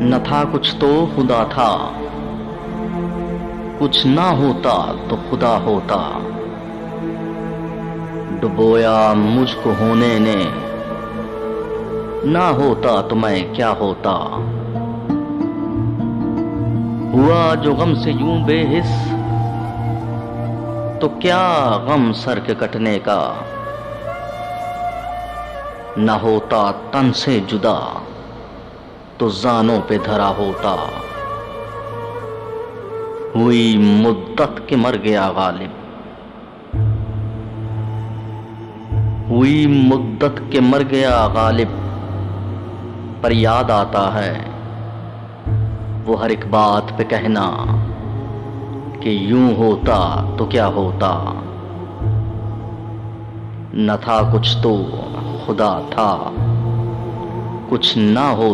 न था कुछ तो खुदा था, कुछ ना होता तो खुदा होता। डुबोया मुझको होने ने, ना होता तो मैं क्या होता। हुआ जो गम से यूं बेहिस, तो क्या गम सर के कटने का। न होता तन से जुदा, तो जानों पे धरा होता। हुई मुद्दत के मर गया गालिब, हुई मुद्दत के मर गया गालिब। पर याद आता है वो हर एक बात पे कहना कि यूं होता तो क्या होता। न था कुछ तो खुदा था, कुछ ना हो